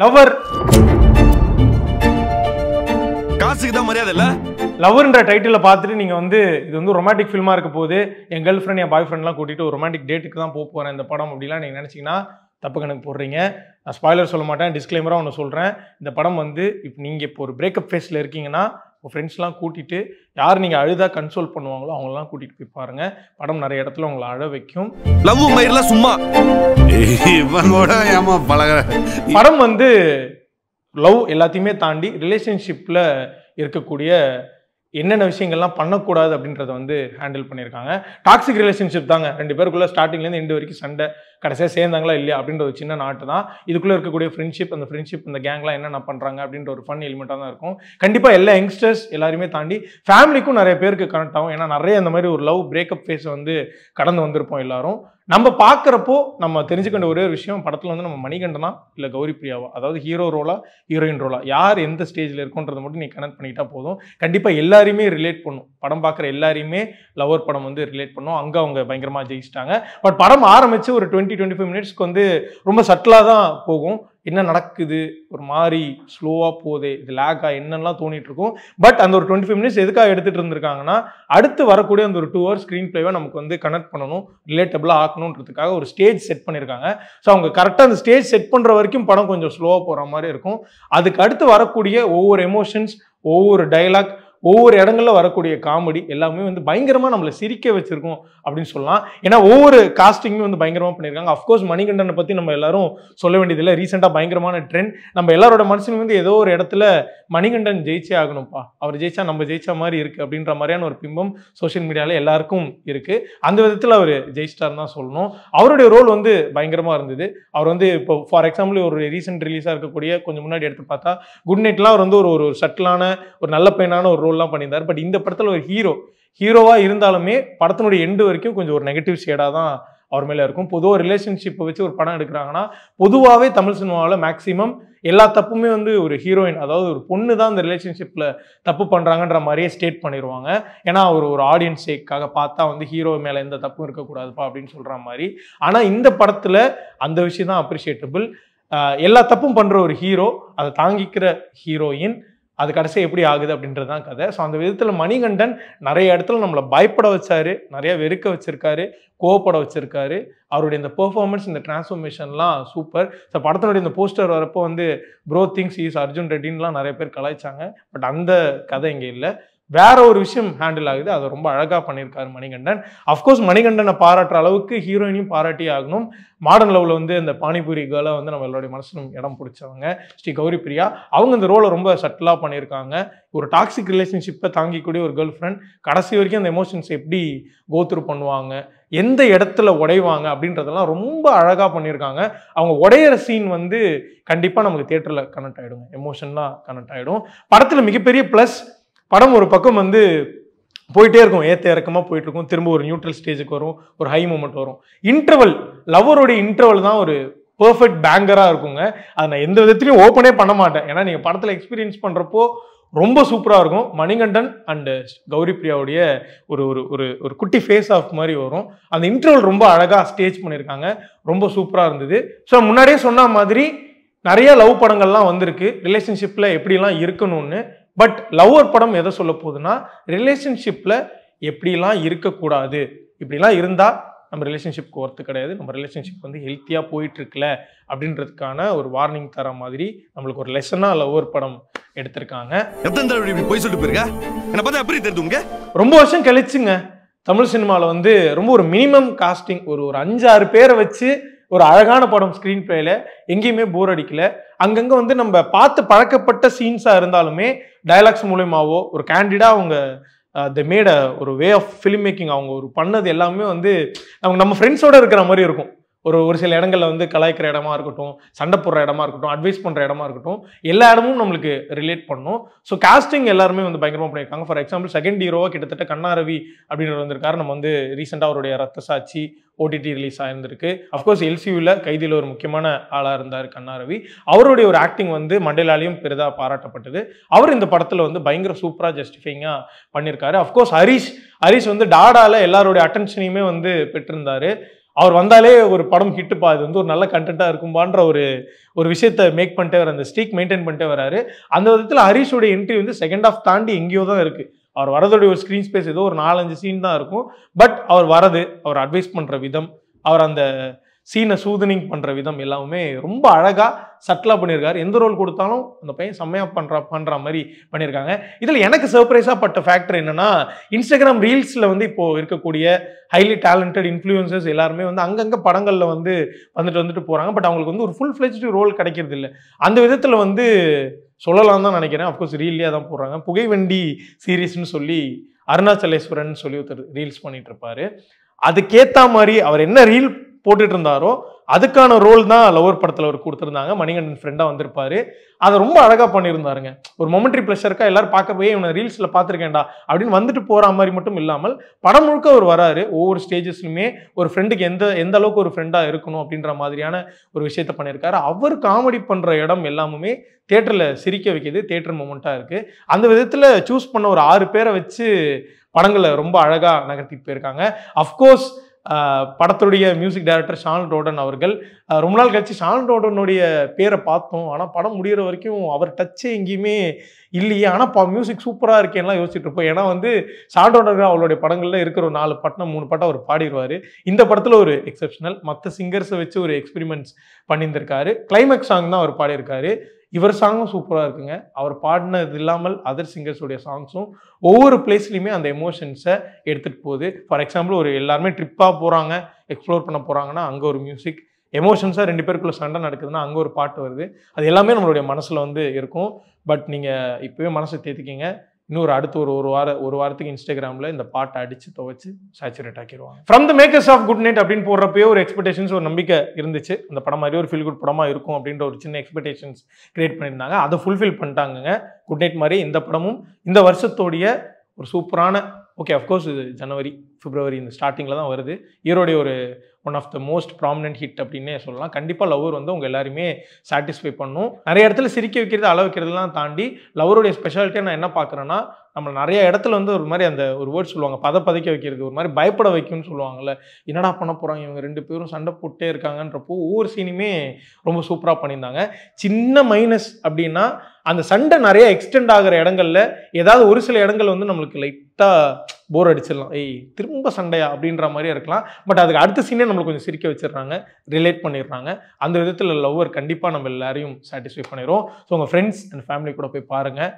Lower காசுக்கு தான் மரியாதை இல்ல. லவர்ன்ற டைட்டில பார்த்துட்டு நீங்க வந்து இது வந்து ரொமான்டிக் ஃபில்மா இருக்க போது என் கேர்ள் ஃப்ரெண்ட் என் பாய் ஃப்ரெண்ட்லாம் கூட்டிட்டு ஒரு ரொமான்டிக் டேட்டுக்கு தான் போறேன் இந்த படம் அப்படிலாம் நீங்க நினைச்சீங்கன்னா தப்பு கணக்கு போடுறீங்க. நான் ஸ்பாய்லர் சொல்ல மாட்டேன், டிஸ்க்ளைமரா ஒன்று சொல்றேன். இந்த படம் வந்து இப்போ ஒரு பிரேக்கப் ஃபேஸ்ல இருக்கீங்கன்னா உங்கள் ஃப்ரெண்ட்ஸ்லாம் கூட்டிட்டு யார் நீங்கள் அழுதா கன்சோல் பண்ணுவாங்களோ அவங்களெல்லாம் கூட்டிட்டு போய் பாருங்க. படம் நிறைய இடத்துல உங்களை அழ வைக்கும். லவ் மயிரெல்லாம் சும்மா இவனோட ஏமா பழகுற. படம் வந்து லவ் எல்லாத்தையுமே தாண்டி ரிலேஷன்ஷிப்பில் இருக்கக்கூடிய என்னென்ன விஷயங்கள்லாம் பண்ணக்கூடாது அப்படின்றத வந்து ஹேண்டில் பண்ணியிருக்காங்க. டாக்ஸிக் ரிலேஷன்ஷிப் தாங்க ரெண்டு பேருக்குள்ள ஸ்டார்டிங்லேருந்து எண்டு வரைக்கும் சண்டை, கடைசியாக சேர்ந்தாங்களா இல்லையா அப்படின்ற ஒரு சின்ன நாட்டு தான். இதுக்குள்ளே இருக்கக்கூடிய ஃப்ரெண்ட்ஷிப், அந்த ஃப்ரெண்ட்ஷிப் இந்த கேங்லாம் என்னென்ன பண்ணுறாங்க அப்படின்ற ஒரு ஃபன் எலிமெண்ட்டாக தான் இருக்கும். கண்டிப்பாக எல்லா யங்ஸ்டர்ஸ் எல்லாருமே தாண்டி ஃபேமிலிக்கும் நிறைய பேருக்கு கனெக்ட் ஆகும். ஏன்னா நிறைய இந்த மாதிரி ஒரு லவ் பிரேக்கப் ஃபேஸை வந்து கடந்து வந்திருப்போம் எல்லாரும். நம்ம பார்க்குறப்போ நம்ம தெரிஞ்சுக்கின்ற ஒரே ஒரு விஷயம், படத்தில் வந்து நம்ம மணிகண்டனா இல்லை கௌரி பிரியாவா, அதாவது ஹீரோ ரோலா ஹீரோயின் ரோலா, யார் எந்த ஸ்டேஜில் இருக்குன்றதை மட்டும் நீ கனெக்ட் பண்ணிட்டா போதும். கண்டிப்பாக எல்லாருமே ரிலேட் பண்ணும். படம் பார்க்குற எல்லாரையுமே லவர் படம் வந்து ரிலேட் பண்ணும். அங்கே அவங்க பயங்கரமாக ஜெயிச்சிட்டாங்க. பட் படம் ஆரம்பித்து ஒரு 20-25 மினிட்ஸ்க்கு வந்து ரொம்ப சட்டிலாக தான் போகும். என்ன நடக்குது, ஒரு மாதிரி ஸ்லோவாக போகுது, இது லேக்கா என்னெல்லாம் தோணிட்டு இருக்கும். பட் அந்த ஒரு 25 மினிட்ஸ் எதுக்காக எடுத்துகிட்டு இருந்திருக்காங்கன்னா, அடுத்து வரக்கூடிய அந்த ஒரு 2 hours ஸ்க்ரீன் பிளேவை நமக்கு வந்து கனெக்ட் பண்ணணும், ரிலேட்டபிளாக ஆக்கணுன்றதுக்காக ஒரு ஸ்டேஜ் செட் பண்ணியிருக்காங்க. ஸோ அவங்க கரெக்டாக அந்த ஸ்டேஜ் செட் பண்ணுற வரைக்கும் படம் கொஞ்சம் ஸ்லோவாக போகிற மாதிரி இருக்கும். அதுக்கு அடுத்து வரக்கூடிய ஒவ்வொரு எமோஷன்ஸ், ஒவ்வொரு டைலாக், ஒவ்வொரு இடங்கள்ல வரக்கூடிய காமெடி எல்லாமே வந்து பயங்கரமா நம்மளை சிரிக்க வச்சிருக்கோம் அப்படின்னு சொல்லலாம். ஏன்னா ஒவ்வொரு காஸ்டிங்குமே வந்து பயங்கரமா பண்ணியிருக்காங்க. அஃப்கோர்ஸ் மணிகண்டனை பத்தி நம்ம எல்லாரும் சொல்ல வேண்டியதில்லை. ரீசெண்டா பயங்கரமான ட்ரெண்ட். நம்ம எல்லாரோட மனசுலையும் வந்து ஏதோ ஒரு இடத்துல மணிகண்டன் ஜெயிச்சே ஆகணும்ப்பா, அவர் ஜெயிச்சா நம்ம ஜெயிச்ச மாதிரி இருக்கு அப்படின்ற மாதிரியான ஒரு பிம்பம் சோசியல் மீடியால எல்லாருக்கும் இருக்கு. அந்த விதத்தில் அவர் ஜெயிச்சிட்டாருன்னு தான் சொல்லணும். அவருடைய ரோல் வந்து பயங்கரமா இருந்தது. அவர் வந்து இப்போ ஃபார் எக்ஸாம்பிள் ஒரு ரீசெண்ட் ரிலீஸா இருக்கக்கூடிய கொஞ்சம் முன்னாடி எடுத்து பார்த்தா குட் நைட்லாம் அவர் வந்து ஒரு சட்டிலான ஒரு நல்ல பையனான ஒரு ரோல்லாம் பண்ணியிருந்தார். பட் இந்த படத்தில் ஒரு ஹீரோவா இருந்தாலுமே படத்தினுடைய எண்டு வரைக்கும் கொஞ்சம் ஒரு நெகட்டிவ் ஷேடாக தான் அவர் மேலே இருக்கும். பொதுவாக ரிலேஷன்ஷிப்பை வச்சு ஒரு படம் எடுக்கிறாங்கன்னா பொதுவாகவே தமிழ் சினிமாவில் மேக்ஸிமம் எல்லா தப்புமே வந்து ஒரு ஹீரோயின், அதாவது ஒரு பொண்ணு தான் இந்த ரிலேஷன்ஷிப்பில் தப்பு பண்ணுறாங்கன்ற மாதிரியே ஸ்டேட் பண்ணிடுவாங்க. ஏன்னா ஒரு ஆடியன்ஸ் சேக்காக பார்த்தா வந்து ஹீரோ மேலே எந்த தப்பும் இருக்கக்கூடாதுப்பா அப்படின்னு சொல்கிற மாதிரி. ஆனால் இந்த படத்தில் அந்த விஷயம் தான் அப்ரிஷியேட்டபிள். எல்லா தப்பும் பண்ணுற ஒரு ஹீரோ, அதை தாங்கிக்கிற ஹீரோயின், அது கடைசி எப்படி ஆகுது அப்படின்றது தான் கதை. ஸோ அந்த விதத்தில் மணிகண்டன் நிறைய இடத்துல நம்மளை பயப்பட வச்சாரு, நிறைய வெறுக்க வச்சிருக்காரு, கோவப்பட வச்சிருக்காரு. அவருடைய இந்த பெர்ஃபார்மன்ஸ், இந்த டிரான்ஸ்ஃபர்மேஷன்லாம் சூப்பர். ஸோ படத்தினுடைய இந்த போஸ்டர் வரப்போ வந்து ப்ரோ திங்ஸ் இஸ் அர்ஜுன் ரெட்டின்லாம் நிறைய பேர் கலாய்ச்சாங்க. பட் அந்த கதை இங்கே இல்லை. வேற ஒரு விஷயம் ஹேண்டில் ஆகுது. அதை ரொம்ப அழகாக பண்ணியிருக்காரு மணிகண்டன். அஃப்கோர்ஸ் மணிகண்டனை பாராட்டுற அளவுக்கு ஹீரோயினையும் பாராட்டி ஆகணும். மாடர்ன் லவ்ல வந்து இந்த பானிபூரி கேர்ளை வந்து நம்ம எல்லாருடைய மனசிலும் இடம் பிடிச்சவங்க ஸ்ரீ கௌரி பிரியா. அவங்க இந்த ரோலை ரொம்ப சட்டிலாக பண்ணியிருக்காங்க. ஒரு டாக்ஸிக் ரிலேஷன்ஷிப்பை தாங்கிக்கூடிய ஒரு கேர்ள் ஃப்ரெண்ட் கடைசி வரைக்கும் அந்த எமோஷன்ஸ் எப்படி கோத்ரூ பண்ணுவாங்க, எந்த இடத்துல உடைவாங்க அப்படின்றதெல்லாம் ரொம்ப அழகாக பண்ணியிருக்காங்க. அவங்க உடையிற சீன் வந்து கண்டிப்பாக நமக்கு தியேட்டரில் கனெக்ட் ஆகிடுங்க, எமோஷன்லாம் கனெக்ட் ஆகிடும். படத்தில் மிகப்பெரிய ப்ளஸ், படம் ஒரு பக்கம் வந்து போயிட்டே இருக்கும், ஏற்ற இறக்கமாக போயிட்டு இருக்கும், திரும்ப ஒரு நியூட்ரல் ஸ்டேஜுக்கு வரும், ஒரு ஹை மூமெண்ட் வரும். இன்டர்வல், லவருடைய இன்டர்வல் தான் ஒரு பெர்ஃபெக்ட் பேங்கராக இருக்குங்க. அதை நான் எந்த விதத்துலையும் ஓப்பனே பண்ண மாட்டேன். ஏன்னா நீங்கள் படத்தில் எக்ஸ்பீரியன்ஸ் பண்ணுறப்போ ரொம்ப சூப்பராக இருக்கும். மணிகண்டன் அண்டு கௌரி பிரியாவுடைய ஒரு ஒரு ஒரு குட்டி ஃபேஸ் ஆஃப் மாதிரி வரும். அந்த இன்டர்வல் ரொம்ப அழகாக ஸ்டேஜ் பண்ணியிருக்காங்க, ரொம்ப சூப்பராக இருந்தது. ஸோ முன்னாடியே சொன்ன மாதிரி நிறைய லவ் படங்கள்லாம் வந்திருக்கு ரிலேஷன்ஷிப்பில் எப்படிலாம் இருக்கணும்னு. பட் லவ்வர் படம் எதை சொல்ல போகுதுன்னா, ரிலேஷன்ஷிப்பில் எப்படிலாம் இருக்கக்கூடாது, இப்படிலாம் இருந்தால் நம்ம ரிலேஷன்ஷிப்க்கு ஒர்த்து கிடையாது, நம்ம ரிலேஷன்ஷிப் வந்து ஹெல்த்தியாக போயிட்டுருக்குல அப்படின்றதுக்கான ஒரு வார்னிங் தர மாதிரி நம்மளுக்கு ஒரு லெசனாக லவ்வர் படம் எடுத்திருக்காங்க. போய் சொல்லிட்டு போயிருக்க, என்ன பார்த்தா எப்படி தெரியுதுங்க? ரொம்ப வருஷம் கழிச்சுங்க தமிழ் சினிமாவில் வந்து ரொம்ப ஒரு மினிமம் காஸ்டிங், ஒரு 5-6 பேரை வச்சு ஒரு அழகான படம் ஸ்க்ரீன் பிளேல எங்கேயுமே போர் அடிக்கல. அங்கங்கே வந்து நம்ம பார்த்து பழக்கப்பட்ட சீன்ஸாக இருந்தாலுமே டயலாக்ஸ் மூலயமாவோ ஒரு கேண்டிடா அவங்க தி மேட் ஒரு வே ஆஃப் ஃபிலிம் மேக்கிங், அவங்க ஒரு பண்ணது எல்லாமே வந்து நம்ம ஃப்ரெண்ட்ஸோட இருக்கிற மாதிரி இருக்கும். ஒரு சில இடங்கள்ல வந்து கலாய்க்கிற இடமா இருக்கட்டும், சண்டை போடுற இடமா இருக்கட்டும், அட்வைஸ் பண்ணுற இடமா இருக்கட்டும், எல்லா இடமும் நம்மளுக்கு ரிலேட் பண்ணும். ஸோ காஸ்டிங் எல்லாருமே வந்து பயங்கரமாக பண்ணியிருக்காங்க. ஃபார் எக்ஸாம்பிள் செகண்ட் ஹீரோவாக கிட்டத்தட்ட கண்ணாரவி அப்படின்றது வந்திருக்காரு. நம்ம வந்து ரீசெண்டாக அவருடைய ரத்த சாட்சி ஓடிடி ரிலீஸ் ஆயிருந்திருக்கு. அஃப்கோர்ஸ் எல்சியூவில் கைதியில் ஒரு முக்கியமான ஆளாக இருந்தார் கண்ணாரவி. அவருடைய ஒரு ஆக்டிங் வந்து மண்டேலாலையும் பெரிதாக பாராட்டப்பட்டது. அவர் இந்த படத்தில் வந்து பயங்கர சூப்பராக ஜஸ்டிஃபைங்காக பண்ணியிருக்காரு. அஃப்கோர்ஸ் ஹரிஷ் வந்து டாடால எல்லாருடைய அட்டென்ஷனையுமே வந்து பெற்றிருந்தாரு. அவர் வந்தாலே ஒரு படம் ஹிட்டுப்பா, இது வந்து ஒரு நல்ல கண்டென்ட்டாக இருக்கும்பான்ற ஒரு விஷயத்தை மேக் பண்ணிட்டே வர, அந்த ஸ்ட்ரீக் மெயின்டைன் பண்ணிட்டே வராரு. அந்த விதத்தில் ஹரிஷோட என்ட்ரி வந்து செகண்ட் ஆஃப் தாண்டி எங்கேயோ தான் இருக்குது. அவர் வரதோடைய ஒரு ஸ்க்ரீன் ஸ்பேஸ் ஏதோ ஒரு 4-5 சீன் தான் இருக்கும். பட் அவர் வரது, அவர் அட்வைஸ் பண்ணுற விதம், அவர் அந்த சீனை சூதனிங் பண்ணுற விதம் எல்லாமே ரொம்ப அழகாக சட்டிலாக பண்ணியிருக்காரு. எந்த ரோல் கொடுத்தாலும் அந்த பையன் செம்மையாக பண்ணுற மாதிரி பண்ணியிருக்காங்க. இதில் எனக்கு சர்ப்ரைஸாக பட்ட ஃபேக்டர் என்னன்னா, இன்ஸ்டாகிராம் ரீல்ஸில் வந்து இப்போது இருக்கக்கூடிய ஹைலி டேலண்டட் இன்ஃப்ளூயன்சர்ஸ் எல்லாருமே வந்து அங்கங்கே படங்களில் வந்து வந்துட்டு போகிறாங்க. பட் அவங்களுக்கு வந்து ஒரு ஃபுல் ஃப்ளெஜ்டு ரோல் கிடைக்கிறது இல்லை. அந்த விதத்தில் வந்து சொல்லலாம் தான் நினைக்கிறேன். அஃப்கோர்ஸ் ரீல்லையாக தான் போடுறாங்க. புகைவண்டி சீரீஸ்ன்னு சொல்லி அருணாச்சலேஸ்வரன் சொல்லி ஒருத்தர் ரீல்ஸ் பண்ணிட்டு இருப்பாரு. அதுக்கேற்ற மாதிரி அவர் என்ன ரீல் போட்டுட்டு இருந்தாரோ அதுக்கான ரோல் தான் லவர் படத்தில் அவர் கொடுத்துருந்தாங்க. மணிகண்டன் ஃப்ரெண்டாக வந்திருப்பாரு. அதை ரொம்ப அழகாக பண்ணியிருந்தாருங்க. ஒரு மொமெண்ட்ரி ப்ளஷருக்கா எல்லாரும் பார்க்க போய் இவனை ரீல்ஸில் பார்த்துருக்கேன்டா அப்படின்னு வந்துட்டு போகிற மாதிரி மட்டும் இல்லாமல் படம் முழுக்க அவர் வராரு. ஒவ்வொரு ஸ்டேஜஸ்லுமே ஒரு ஃப்ரெண்டுக்கு எந்த அளவுக்கு ஒரு ஃப்ரெண்டாக இருக்கணும் அப்படின்ற மாதிரியான ஒரு விஷயத்த பண்ணியிருக்காரு. அவர் காமெடி பண்ணுற இடம் எல்லாமே தியேட்டரில் சிரிக்க வைக்கிது, தியேட்டர் மொமெண்ட்டாக இருக்குது. அந்த விதத்தில் சூஸ் பண்ண ஒரு 6 பேரை வச்சு படங்களை ரொம்ப அழகாக நகர்த்திட்டு போயிருக்காங்க. அஃப்கோர்ஸ் படத்துடைய மியூசிக் டைரக்டர் ஷான் ரோடன் அவர்கள், ரொம்ப நாள் கழிச்சு ஷான் ரோடனுடைய பேரை பார்த்தோம். ஆனால் படம் முடிகிற வரைக்கும் அவர் டச்சே எங்கேயுமே இல்லையே. ஆனால் மியூசிக் சூப்பராக இருக்கேன்லாம் யோசிச்சுட்டு இருப்போம். ஏன்னா வந்து ஷான் ரோடன் அவருடைய படங்களில் இருக்கிற ஒரு 4 பாட்டு 3 பாட்டு அவர் பாடிடுவார். இந்த படத்தில் ஒரு எக்ஸப்ஷனல், மற்ற சிங்கர்ஸை வச்சு ஒரு எக்ஸ்பெரிமெண்ட்ஸ் பண்ணியிருந்திருக்காரு. கிளைமேக்ஸ் சாங் தான் அவர் பாடியிருக்காரு. இவர் சாங்கும் சூப்பராக இருக்குங்க. அவர் பாடினது இல்லாமல் அதர் சிங்கர்ஸுடைய சாங்ஸும் ஒவ்வொரு பிளேஸ்லையுமே அந்த எமோஷன்ஸை எடுத்துகிட்டு போகுது. ஃபார் எக்ஸாம்பிள், ஒரு எல்லாருமே ட்ரிப்பாக போகிறாங்க, எக்ஸ்ப்ளோர் பண்ண போகிறாங்கன்னா அங்கே ஒரு மியூசிக், எமோஷன்ஸாக 2 பேருக்குள்ள சண்டை நடக்குதுன்னா அங்கே ஒரு பாட்டு வருது. அது எல்லாமே நம்மளுடைய மனசில் வந்து இருக்கும். பட் நீங்கள் இப்போவே மனசை தேத்திக்கிங்க. இன்னொரு அடுத்து ஒரு வாரத்துக்கு இன்ஸ்டாகிராமில் இந்த பாட்டை அடித்து துவைச்சு சேச்சுரேட் ஆக்கிடுவாங்க. From the makers of good night அப்படின்னு போடுறப்போ ஒரு எக்ஸ்பெக்டேஷன்ஸ், ஒரு நம்பிக்கை இருந்துச்சு. அந்த படம் மாதிரி ஒரு ஃபீல் குட் படமாக இருக்கும் அப்படின்ற ஒரு சின்ன எக்ஸ்பெக்டேஷன்ஸ் கிரியேட் பண்ணியிருந்தாங்க. அதை ஃபுல்ஃபில் பண்ணிட்டாங்க. குட் நைட் மாதிரி இந்த படமும் இந்த வருஷத்தோடைய ஒரு சூப்பரான, ஓகே அஃப்கோர்ஸ் இது ஜனவரி பிப்ரவரி இந்த ஸ்டார்டிங்கில் தான் வருது, இயரோடைய ஒரு one of the most prominent hit அப்படின்னே சொல்லலாம். கண்டிப்பாக லவர் வந்து உங்கள் எல்லாருமே சாட்டிஸ்ஃபை பண்ணும். நிறைய இடத்துல சிரிக்க வைக்கிறது, அள வைக்கிறதுலாம் தாண்டி லவருடைய ஸ்பெஷாலிட்டியாக நான் என்ன பார்க்குறேன்னா, நம்ம நிறைய இடத்துல வந்து ஒரு மாதிரி அந்த ஒரு வேர்ட் சொல்லுவாங்க, பதைக்க வைக்கிறது, ஒரு மாதிரி பயப்பட வைக்கும்னு சொல்லுவாங்கல்ல. என்னடா பண்ண போகிறாங்க இவங்க 2 பேரும் சண்டை போட்டே இருக்காங்கன்றப்போ ஒவ்வொரு சீனுமே ரொம்ப சூப்பராக பண்ணியிருந்தாங்க. சின்ன மைனஸ் அப்படின்னா, அந்த சண்டை நிறைய எக்ஸ்டெண்ட் ஆகிற இடங்கள்ல ஏதாவது ஒரு சில இடங்கள் வந்து நம்மளுக்கு லைட்டாக போர் அடிச்சிடலாம், திரும்ப சண்டையா அப்படின்ற மாதிரியே இருக்கலாம். பட் அதுக்கு அடுத்த சீனே நம்மளுக்கு கொஞ்சம் சிரிக்க வச்சிடுறாங்க, ரிலேட் பண்ணிடுறாங்க. அந்த விதத்தில் லவ்வர் கண்டிப்பாக நம்ம எல்லாரையும் சாட்டிஸ்ஃபை பண்ணிடுவோம். ஸோ உங்கள் ஃப்ரெண்ட்ஸ் அண்ட் ஃபேமிலி கூட போய் பாருங்கள்.